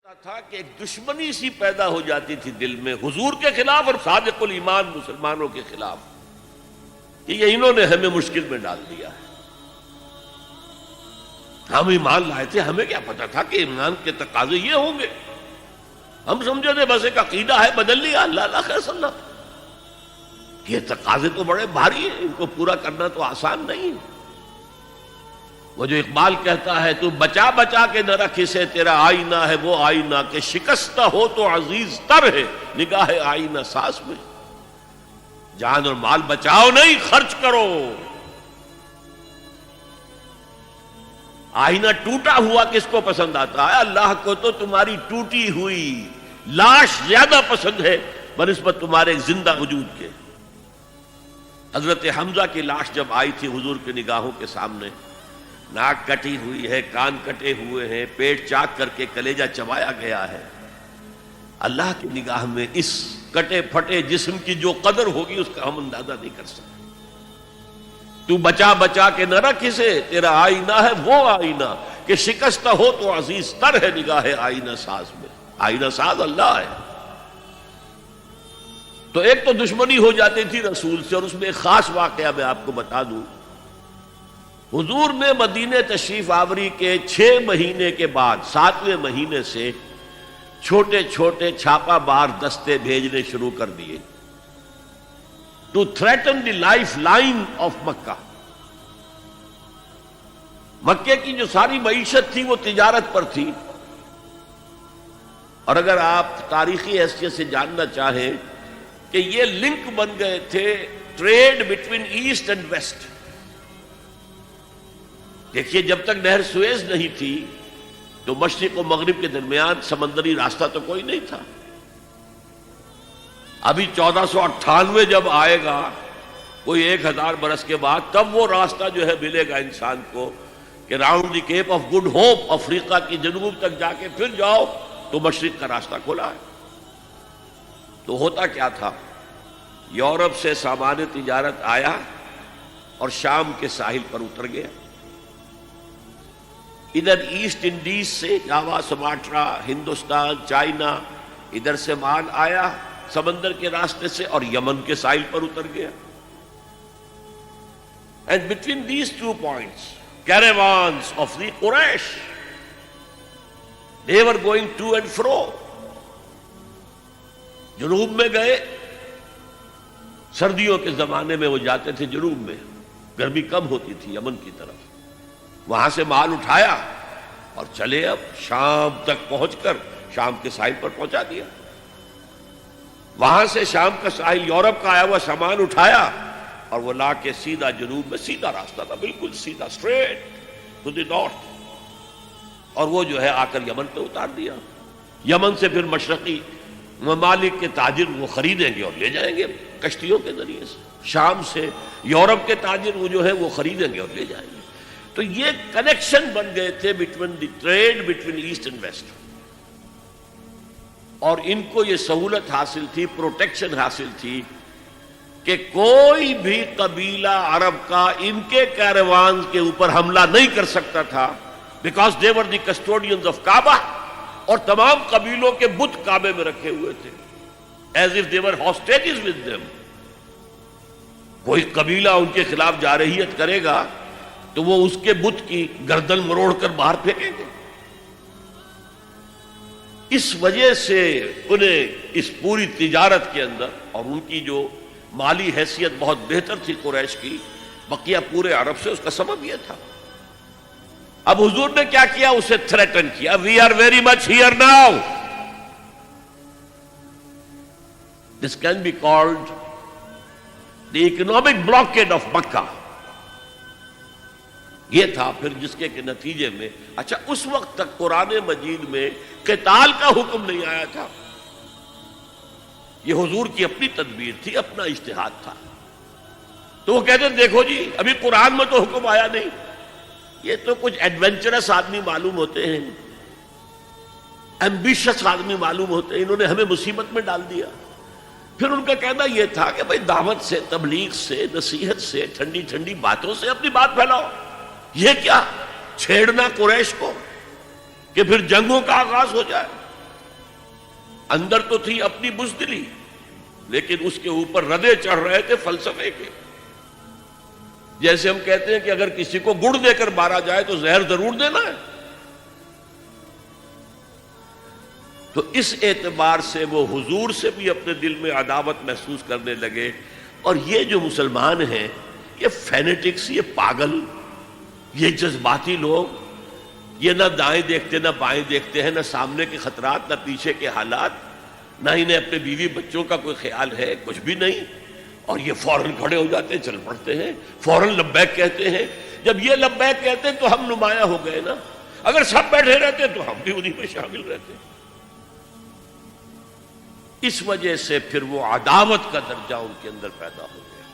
تھا کہ ایک دشمنی سی پیدا ہو جاتی تھی دل میں حضور کے خلاف اور صادق الایمان مسلمانوں کے خلاف کہ یہ انہوں نے ہمیں مشکل میں ڈال دیا ہے. ہم ایمان لائے تھے, ہمیں کیا پتا تھا کہ ایمان کے تقاضے یہ ہوں گے. ہم سمجھے تھے بس ایک عقیدہ ہے, بدل لیا, اللہ خیر صلی اللہ. یہ تقاضے تو بڑے بھاری ہیں, ان کو پورا کرنا تو آسان نہیں ہے. وہ جو اقبال کہتا ہے تو بچا بچا کے نہ رکھ اسے, تیرا آئینہ ہے وہ آئینہ کہ شکستہ ہو تو عزیز تر ہے نگاہ آئینہ ساز میں. جان اور مال بچاؤ نہیں, خرچ کرو. آئینہ ٹوٹا ہوا کس کو پسند آتا ہے؟ اللہ کو تو تمہاری ٹوٹی ہوئی لاش زیادہ پسند ہے بنسبت تمہارے زندہ وجود کے. حضرت حمزہ کی لاش جب آئی تھی حضور کی نگاہوں کے سامنے, ناک کٹی ہوئی ہے, کان کٹے ہوئے ہیں, پیٹ چاک کر کے کلیجہ چبایا گیا ہے. اللہ کی نگاہ میں اس کٹے پھٹے جسم کی جو قدر ہوگی اس کا ہم اندازہ نہیں کر سکتے. تو بچا بچا کے نہ رکھ اسے, تیرا آئینہ ہے وہ آئینہ کہ شکستہ ہو تو عزیز تر ہے نگاہ آئینہ ساز میں. آئینہ ساز اللہ ہے. تو ایک تو دشمنی ہو جاتی تھی رسول سے, اور اس میں ایک خاص واقعہ میں آپ کو بتا دوں. حضور نے مدینے تشریف آوری کے 6 مہینے کے بعد 7ویں مہینے سے چھوٹے چھوٹے چھاپا مار دستے بھیجنے شروع کر دیے to threaten the lifeline of Mecca. مکے کی جو ساری معیشت تھی وہ تجارت پر تھی. اور اگر آپ تاریخی حیثیت سے جاننا چاہیں کہ یہ لنک بن گئے تھے trade between east and west. دیکھیے جب تک نہر سویز نہیں تھی تو مشرق و مغرب کے درمیان سمندری راستہ تو کوئی نہیں تھا. ابھی 1498 جب آئے گا, کوئی 1000 برس کے بعد, تب وہ راستہ جو ہے ملے گا انسان کو کہ round the Cape of Good Hope, افریقہ کی جنوب تک جا کے پھر جاؤ تو مشرق کا راستہ کھلا ہے. تو ہوتا کیا تھا, یورپ سے سامان تجارت آیا اور شام کے ساحل پر اتر گیا. ادھر ایسٹ انڈیز سے جاوا, سماٹرا, ہندوستان, چائنا, ادھر سے مال آیا سمندر کے راستے سے اور یمن کے ساحل پر اتر گیا. And between these 2 points caravans of the Quraysh, they were going to and fro. جنوب میں گئے, سردیوں کے زمانے میں وہ جاتے تھے جنوب میں, گرمی کم ہوتی تھی یمن کی طرف. وہاں سے مال اٹھایا اور چلے اب شام تک پہنچ کر شام کے ساحل پر پہنچا دیا. وہاں سے شام کا ساحل یورپ کا آیا ہوا سامان اٹھایا اور وہ لا کے سیدھا جنوب میں, سیدھا راستہ تھا بالکل سیدھا, اسٹریٹ ٹو دی نارتھ, اور وہ جو ہے آ کر یمن پہ اتار دیا. یمن سے پھر مشرقی ممالک کے تاجر وہ خریدیں گے اور لے جائیں گے کشتیوں کے ذریعے سے. شام سے یورپ کے تاجر وہ جو ہے وہ خریدیں گے اور لے جائیں گے. تو یہ کنیکشن بن گئے تھے between the trade between east and west. اور ان کو یہ سہولت حاصل تھی, پروٹیکشن حاصل تھی کہ کوئی بھی قبیلہ عرب کا ان کے کیروان کے اوپر حملہ نہیں کر سکتا تھا, because they were the custodians of Kaaba. اور تمام قبیلوں کے بت کعبے میں رکھے ہوئے تھے, as if they were hostages with them. کوئی قبیلہ ان کے خلاف جارحیت کرے گا تو وہ اس کے بت کی گردن مروڑ کر باہر پھینکیں گے. اس وجہ سے انہیں اس پوری تجارت کے اندر, اور ان کی جو مالی حیثیت بہت بہتر تھی قریش کی بقیہ پورے عرب سے, اس کا سبب یہ تھا. اب حضور نے کیا کیا, اسے تھریٹن کیا, we are very much here now. This can be called the economic blockade of Mecca. یہ تھا پھر جس کے نتیجے میں, اچھا اس وقت تک قرآن مجید میں قتال کا حکم نہیں آیا تھا. یہ حضور کی اپنی تدبیر تھی, اپنا اجتہاد تھا. تو وہ کہتے ہیں دیکھو جی ابھی قرآن میں تو حکم آیا نہیں, یہ تو کچھ ایڈونچرس آدمی معلوم ہوتے ہیں, ایمبیشس آدمی معلوم ہوتے ہیں, انہوں نے ہمیں مصیبت میں ڈال دیا. پھر ان کا کہنا یہ تھا کہ بھائی دعوت سے, تبلیغ سے, نصیحت سے, ٹھنڈی ٹھنڈی باتوں سے اپنی بات پھیلاؤ. یہ کیا چھیڑنا قریش کو کہ پھر جنگوں کا آغاز ہو جائے. اندر تو تھی اپنی بزدلی، لیکن اس کے اوپر ردے چڑھ رہے تھے فلسفے کے. جیسے ہم کہتے ہیں کہ اگر کسی کو گڑ دے کر مارا جائے تو زہر ضرور دینا ہے. تو اس اعتبار سے وہ حضور سے بھی اپنے دل میں عداوت محسوس کرنے لگے. اور یہ جو مسلمان ہیں، یہ فینیٹکس، یہ پاگل، یہ جذباتی لوگ، یہ نہ دائیں دیکھتے نہ بائیں دیکھتے ہیں، نہ سامنے کے خطرات نہ پیچھے کے حالات، نہ انہیں اپنے بیوی بچوں کا کوئی خیال ہے، کچھ بھی نہیں. اور یہ فوراً کھڑے ہو جاتے ہیں، چل پڑتے ہیں، فوراً لبیک کہتے ہیں. جب یہ لبیک کہتے ہیں تو ہم نمایاں ہو گئے نا. اگر سب بیٹھے رہتے تو ہم بھی انہی میں شامل رہتے. اس وجہ سے پھر وہ عداوت کا درجہ ان کے اندر پیدا ہو گیا.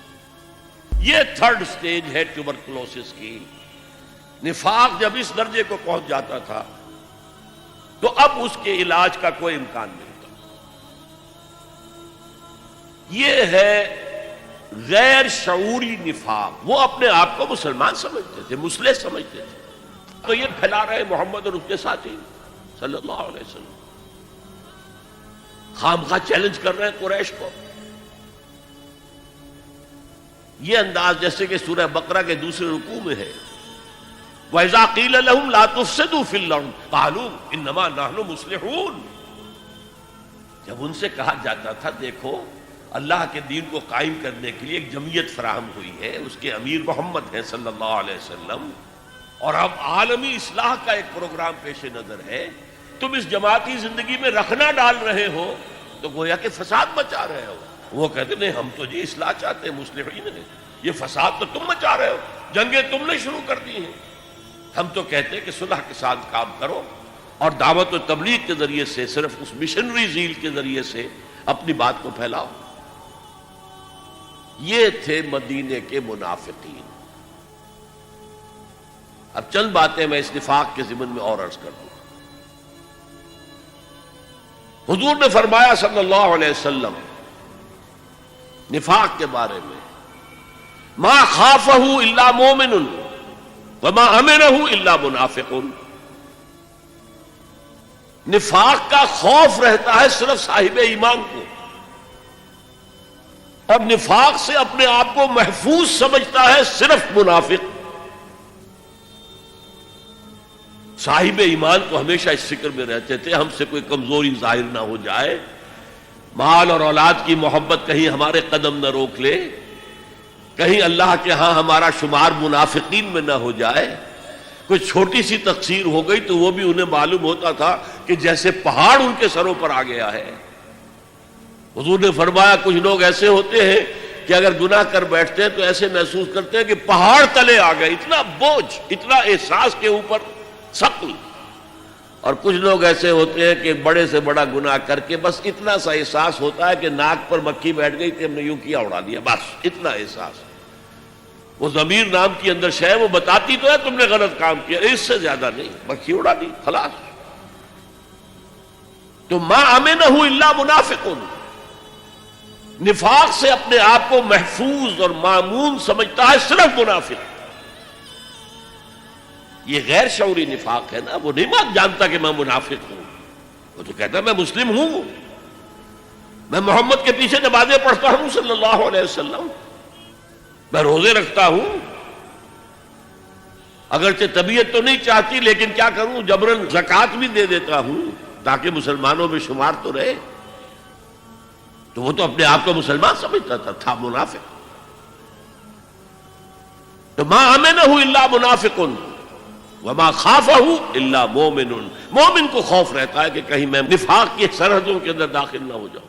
یہ تھرڈ سٹیج ہے ٹیوبرکلوسس کی. نفاق جب اس درجے کو پہنچ جاتا تھا تو اب اس کے علاج کا کوئی امکان نہیں تھا. یہ ہے غیر شعوری نفاق. وہ اپنے آپ کو مسلمان سمجھتے تھے، مسلح سمجھتے تھے، تو یہ پھیلا رہے محمد اور اس کے ساتھی صلی اللہ علیہ وسلم. خامخواہ چیلنج کر رہے ہیں قریش کو. یہ انداز جیسے کہ سورہ بقرہ کے دوسرے رکوع میں ہے، وَإِذَا قِيلَ لَهُمْ لَا تُفْسِدُوا فِي الْأَرْضِ قَالُوا إِنَّمَا نَحْنُ مُصْلِحُونَ. جب ان سے کہا جاتا تھا دیکھو اللہ کے دین کو قائم کرنے کے لیے ایک جمعیت فراہم ہوئی ہے، اس کے امیر محمد ہیں صلی اللہ علیہ وسلم، اور اب عالمی اصلاح کا ایک پروگرام پیش نظر ہے، تم اس جماعتی زندگی میں رکھنا ڈال رہے ہو تو گویا کہ فساد مچا رہے ہو. وہ کہتے نہیں، ہم تو جی اصلاح چاہتے ہیں، مصلحین ہیں. یہ فساد تو تم مچا رہے ہو، جنگیں تم نے شروع کر دی ہیں. ہم تو کہتے ہیں کہ صلح کے ساتھ کام کرو اور دعوت و تبلیغ کے ذریعے سے، صرف اس مشنری زیل کے ذریعے سے اپنی بات کو پھیلاؤ. یہ تھے مدینے کے منافقین. اب چند باتیں میں اس نفاق کے ضمن میں اور عرض کر دوں. حضور نے فرمایا صلی اللہ علیہ وسلم نفاق کے بارے میں، ما خافہ الا مومن وما امنہ الا منافق. نفاق کا خوف رہتا ہے صرف صاحب ایمان کو، اور نفاق سے اپنے آپ کو محفوظ سمجھتا ہے صرف منافق. صاحب ایمان کو ہمیشہ اس فکر میں رہتے تھے ہم سے کوئی کمزوری ظاہر نہ ہو جائے، مال اور اولاد کی محبت کہیں ہمارے قدم نہ روک لے، کہیں اللہ کے ہاں ہمارا شمار منافقین میں نہ ہو جائے. کوئی چھوٹی سی تقصیر ہو گئی تو وہ بھی انہیں معلوم ہوتا تھا کہ جیسے پہاڑ ان کے سروں پر آ گیا ہے. حضور نے فرمایا کچھ لوگ ایسے ہوتے ہیں کہ اگر گناہ کر بیٹھتے ہیں تو ایسے محسوس کرتے ہیں کہ پہاڑ تلے آ گئے، اتنا بوجھ، اتنا احساس کے اوپر ثقل. اور کچھ لوگ ایسے ہوتے ہیں کہ بڑے سے بڑا گناہ کر کے بس اتنا سا احساس ہوتا ہے کہ ناک پر مکھی بیٹھ گئی کہ ہم نے یوں کیا اڑا دیا، بس اتنا احساس. وہ ضمیر نام کی اندر شے وہ بتاتی تو ہے تم نے غلط کام کیا، اس سے زیادہ نہیں، مکھی اڑا دی خلاص. تو ما امنہ الا منافق. نفاق سے اپنے آپ کو محفوظ اور مامون سمجھتا ہے صرف منافق. یہ غیر شعوری نفاق ہے نا. وہ نہیں جانتا کہ میں منافق ہوں، وہ تو کہتا ہے میں مسلم ہوں، میں محمد کے پیچھے نمازیں پڑھتا ہوں صلی اللہ علیہ وسلم، میں روزے رکھتا ہوں، اگرچہ طبیعت تو نہیں چاہتی لیکن کیا کروں، جبرن زکوٰۃ بھی دے دیتا ہوں تاکہ مسلمانوں میں شمار تو رہے. تو وہ تو اپنے آپ کو مسلمان سمجھتا تھا منافق. تو ما امنہ الا منافق وما خافہ الا مومن. مومن کو خوف رہتا ہے کہ کہیں میں نفاق کی سرحدوں کے اندر داخل نہ ہو جاؤں.